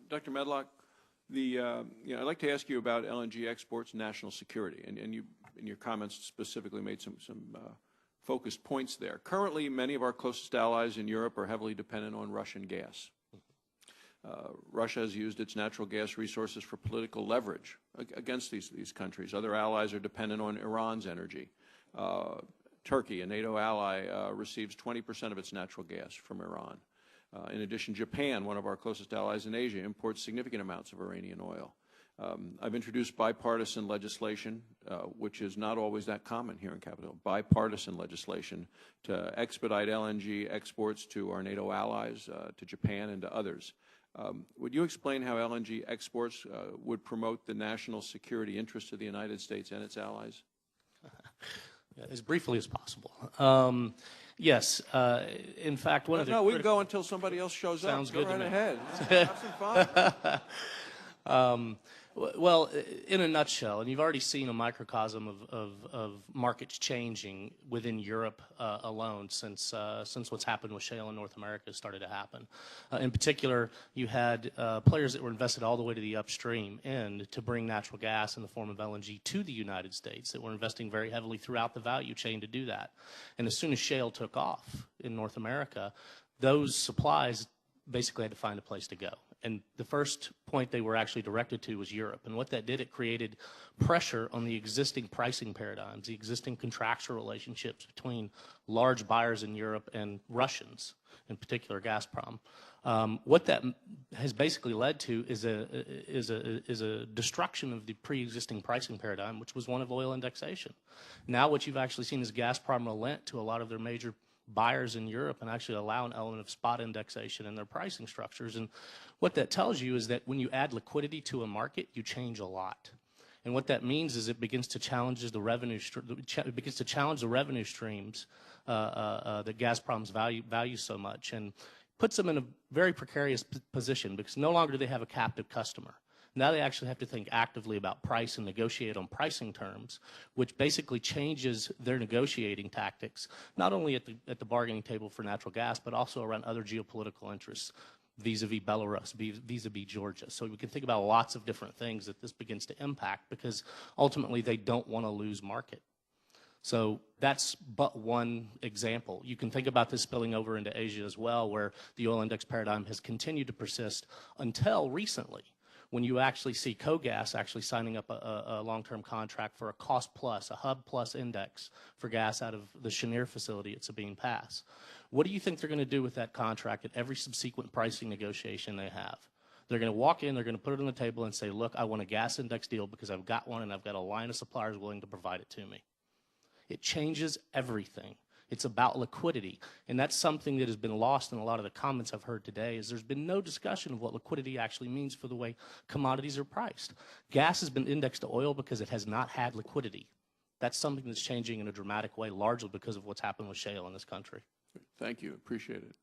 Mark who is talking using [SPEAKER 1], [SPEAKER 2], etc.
[SPEAKER 1] Dr. Medlock, I'd like to ask you about LNG exports and national security, and you, in your comments, specifically made some focused points there. Currently, many of our closest allies in Europe are heavily dependent on Russian gas. Russia has used its natural gas resources for political leverage against these countries. Other allies are dependent on Iran's energy. Turkey, a NATO ally, receives 20% of its natural gas from Iran. In addition, Japan, one of our closest allies in Asia, imports significant amounts of Iranian oil. I've introduced bipartisan legislation, which is not always that common here in Capitol, bipartisan legislation to expedite LNG exports to our NATO allies, to Japan and to others. Would you explain how LNG exports would promote the national security interests of the United States and its allies?
[SPEAKER 2] As briefly as possible. Yes. In fact, one of the...
[SPEAKER 1] No, we can go until somebody else shows up.
[SPEAKER 2] Sounds good
[SPEAKER 1] to me.
[SPEAKER 2] Go right
[SPEAKER 1] ahead. Have some fun.
[SPEAKER 2] Well, in a nutshell, and you've already seen a microcosm of markets changing within Europe alone since what's happened with shale in North America started to happen. In particular, you had players that were invested all the way to the upstream end to bring natural gas in the form of LNG to the United States that were investing very heavily throughout the value chain to do that. And as soon as shale took off in North America, those supplies basically had to find a place to go. And the first point they were actually directed to was Europe. And what that did, it created pressure on the existing pricing paradigms, the existing contractual relationships between large buyers in Europe and Russians, in particular Gazprom. What that has basically led to is a destruction of the pre-existing pricing paradigm, which was one of oil indexation. Now what you've actually seen is Gazprom relent to a lot of their major buyers in Europe and actually allow an element of spot indexation in their pricing structures. And what that tells you is that when you add liquidity to a market, you change a lot. And what that means is it begins to challenge the revenue streams that Gazprom's value so much, and puts them in a very precarious position because no longer do they have a captive customer. Now they actually have to think actively about price and negotiate on pricing terms, which basically changes their negotiating tactics, not only at the bargaining table for natural gas, but also around other geopolitical interests, vis-a-vis Belarus, vis-a-vis Georgia. So we can think about lots of different things that this begins to impact because ultimately they don't want to lose market. So that's but one example. You can think about this spilling over into Asia as well, where the oil index paradigm has continued to persist until recently, when you actually see KOGAS actually signing up a long-term contract for a cost plus, a hub plus index for gas out of the Cheniere facility at Sabine Pass. What do you think they're going to do with that contract at every subsequent pricing negotiation they have? They're going to walk in, they're going to put it on the table and say, look, I want a gas index deal because I've got one and I've got a line of suppliers willing to provide it to me. It changes everything. It's about liquidity, and that's something that has been lost in a lot of the comments I've heard today, is there's been no discussion of what liquidity actually means for the way commodities are priced. Gas has been indexed to oil because it has not had liquidity. That's something that's changing in a dramatic way, largely because of what's happened with shale in this country.
[SPEAKER 1] Thank you. Appreciate it.